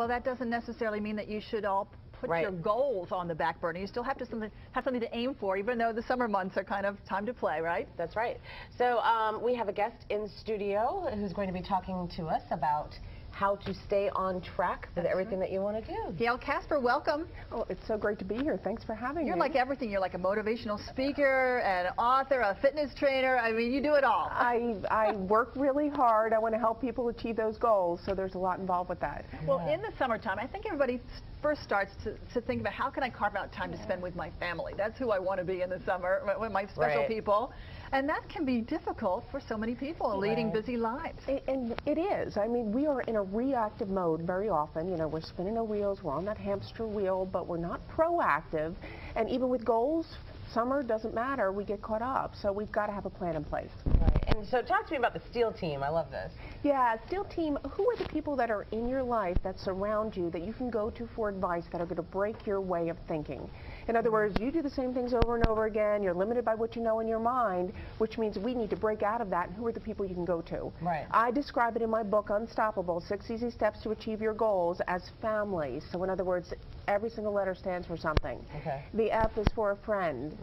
Well, that doesn't necessarily mean that you should all put your goals on the back burner. You still have to have something to aim for, even though the summer months are kind of time to play, right? That's right. So we have a guest in studio who's going to be talking to us about how to stay on track with everything that you want to do. Gail Kasper, welcome. Oh, it's so great to be here. Thanks for having me. You're like everything. You're like a motivational speaker, an author, a fitness trainer. I mean, you do it all. I work really hard. I want to help people achieve those goals, so there's a lot involved with that. Well, in the summertime, I think everybody first starts to think about how can I carve out time to spend with my family. That's who I want to be in the summer, with my special people. And that can be difficult for so many people leading busy lives. And it is. I mean, we are in a reactive mode very often. You know, we're spinning our wheels, we're on that hamster wheel, but we're not proactive. And even with goals, summer doesn't matter, we get caught up. So we've got to have a plan in place. Right. And so talk to me about the STEAL team. I love this. Yeah, STEAL team, who are the people that are in your life that surround you that you can go to for advice that are going to break your way of thinking? In other words, you do the same things over and over again, you're limited by what you know in your mind, which means we need to break out of that, and who are the people you can go to? Right. I describe it in my book, Unstoppable, 6 Easy Steps to Achieve Your Goals, as family. So in other words, every single letter stands for something. Okay. The F is for a friend.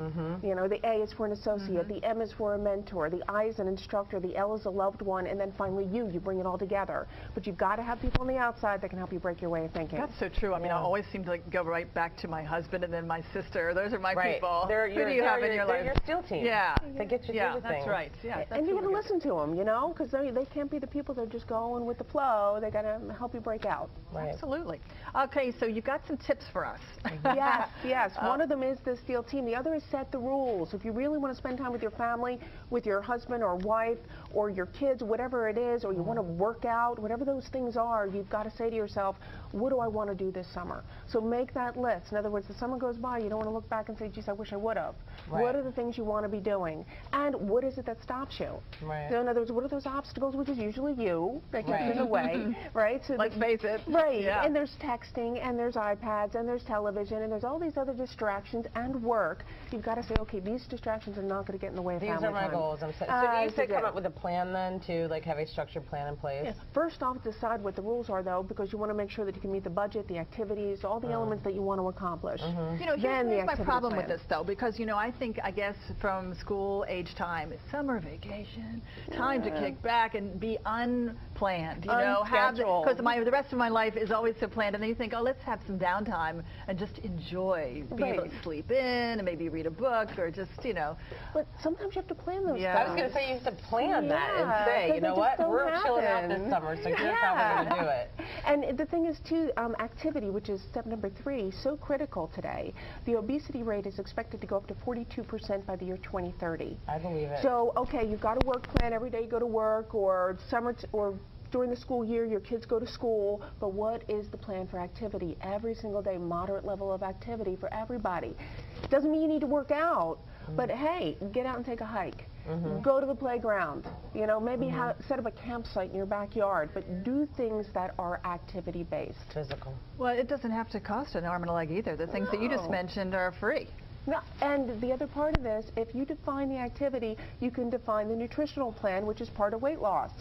You know, the A is for an associate. The M is for a mentor. The I is an instructor. The L is a loved one. And then finally you bring it all together. But you've got to have people on the outside that can help you break your way of thinking. That's so true. I mean, I always seem to go right back to my husband and then my sister. Those are my people. Who do you have in your life? They're your STEAL team. Yeah. They get you through the things. That's right. Yeah, and you got to listen to them, you know, because they can't be the people that are just going with the flow. They got to help you break out. Right. Absolutely. Okay, so you've got some tips for us. Yes. One of them is the STEAL team. The other is set the rules. If you really want to spend time with your family, with your husband or wife or your kids, whatever it is, or you want to work out, whatever those things are, you've got to say to yourself, what do I want to do this summer? So make that list. In other words, the summer goes by, you don't want to look back and say, geez, I wish I would have. What are the things you want to be doing? And what is it that stops you? So in other words, what are those obstacles, which is usually you, that gets in the way, right? So let's face it. Right. And there's texting, and there's iPads, and there's television, and there's all these other distractions and work. You've got to say, okay, these distractions are not going to get in the way of family time. These are my goals. So do you say come up with a plan then to like have a structured plan in place? First off, decide what the rules are though, because you want to make sure that you can meet the budget, the activities, all the elements that you want to accomplish. You know, here's my problem with this though, because you know, I guess from school age time, it's summer vacation, time to kick back and be unplanned. You know, because the rest of my life is always so planned, and then you think, oh, let's have some downtime and just enjoy, being able to sleep in and maybe read a book or just, you know. But sometimes you have to plan those things. I was going to say you have to plan that and say, you know what, we're chilling out this summer, so here's how we're going to do it. And the thing is too, activity, which is step number 3, so critical today. The obesity rate is expected to go up to 42% by the year 2030. I believe it. So, okay, you've got a work plan every day you go to work, or summer or during the school year, your kids go to school, but what is the plan for activity? Every single day, moderate level of activity for everybody. Doesn't mean you need to work out, but hey, get out and take a hike. Go to the playground. You know, maybe set up a campsite in your backyard, but do things that are activity-based. Physical. Well, it doesn't have to cost an arm and a leg either. The things that you just mentioned are free. No, and the other part of this, if you define the activity, you can define the nutritional plan, which is part of weight loss.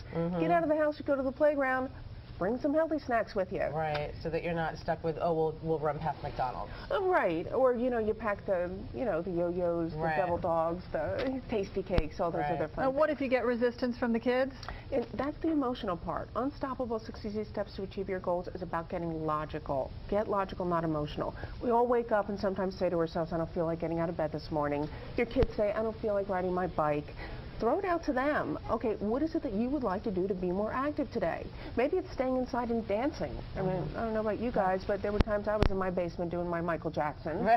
Get out of the house, you go to the playground, bring some healthy snacks with you. Right, so that you're not stuck with, oh, we'll run past McDonald's. Right, or, you know, you pack the, you know, the yo-yos, the devil dogs, the tasty cakes, all those other fun things. What if you get resistance from the kids? And that's the emotional part. Unstoppable 6 Easy Steps to Achieve Your Goals is about getting logical. Get logical, not emotional. We all wake up and sometimes say to ourselves, I don't feel like getting out of bed this morning. Your kids say, I don't feel like riding my bike. Throw it out to them. Okay, what is it that you would like to do to be more active today? Maybe it's staying inside and dancing. I mean, I don't know about you guys, but there were times I was in my basement doing my Michael Jackson. So.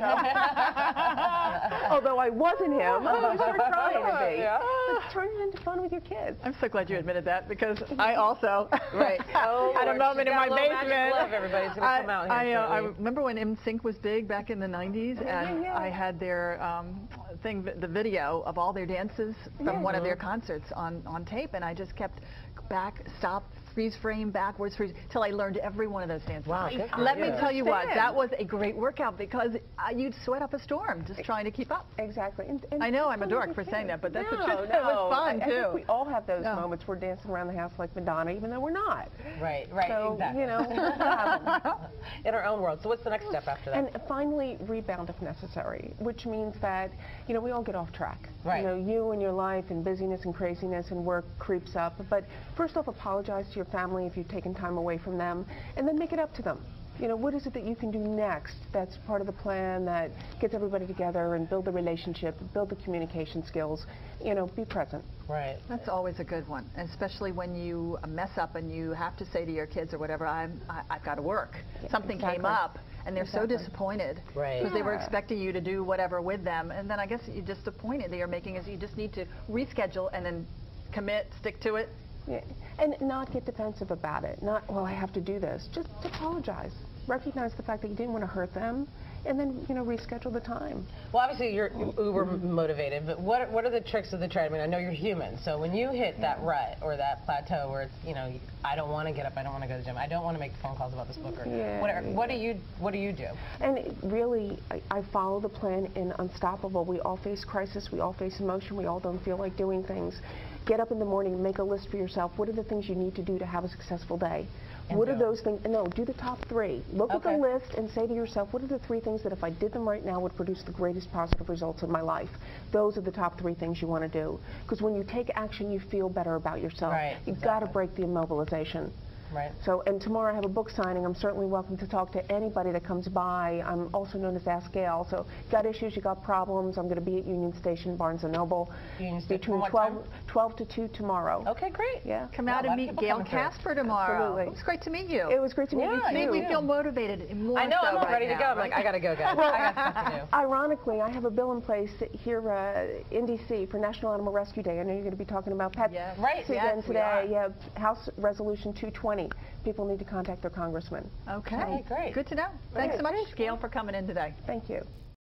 Although I wasn't him, I was sort of trying to be. But turn it into fun with your kids. I'm so glad you admitted that, because I also had a moment in my basement. Everybody's going to come out here. I remember when NSYNC was big back in the 90s, and I had their the video of all their dances from one of their concerts on tape, and I just kept stop, freeze frame, backwards freeze, till I learned every one of those dances. Wow, Let me tell you what, that was a great workout because you'd sweat up a storm just trying to keep up. Exactly. And I know I'm a dork for saying that, but that's the truth. No, It was fun, I too. think we all have those moments where we're dancing around the house like Madonna, even though we're not. Right, So, exactly. you know, in our own world. So what's the next step after that? And finally, rebound if necessary, which means that, you know, we all get off track. Right. You know, you and your life and busyness and craziness and work creeps up. But first off, apologize to your family if you've taken time away from them, and then make it up to them. You know, what is it that you can do next that's part of the plan that gets everybody together and build the relationship, build the communication skills, you know, be present. Right. That's always a good one, especially when you mess up and you have to say to your kids or whatever, I've got to work. Yeah, Something came up and they're so disappointed because they were Yeah. expecting you to do whatever with them, and then I guess you're disappointed that you're making is you just need to reschedule and then commit, stick to it. Yeah. And not get defensive about it. Not, well, I have to do this. Just apologize. Recognize the fact that you didn't want to hurt them, and then, you know, reschedule the time. Well, obviously you're uber motivated, but what are the tricks of the trade? I mean, I know you're human, so when you hit that rut or that plateau where it's, you know, I don't want to get up, I don't want to go to the gym, I don't want to make phone calls about this book, or whatever, what do you do? And really, I follow the plan in Unstoppable. We all face crisis, we all face emotion, we all don't feel like doing things. Get up in the morning, make a list for yourself. What are the things you need to do to have a successful day? What are those things? No, do the top 3. Look at the list and say to yourself, what are the 3 things that if I did them right now would produce the greatest positive results in my life? Those are the top 3 things you want to do. Because when you take action, you feel better about yourself. Right, You've got to break the immobilization. Right. So, and tomorrow I have a book signing. I'm certainly welcome to talk to anybody that comes by. I'm also known as Ask Gail. So, got issues, you got problems. I'm going to be at Union Station, Barnes & Noble, between 12 to 2 tomorrow. Okay, great. Yeah. Come out and meet Gail Kasper tomorrow. Absolutely. It was great to meet you. It was great to meet you, too. Made me feel motivated and more I know, I'm all right ready to now. go. I'm like, I got to go, guys. I got stuff to do. Ironically, I have a bill in place here in D.C. for National Animal Rescue Day. I know you're going to be talking about pets again today. Yeah, House Resolution 220. People need to contact their congressman. Okay, great. Good to know. Thanks so much, Gail, for coming in today. Thank you.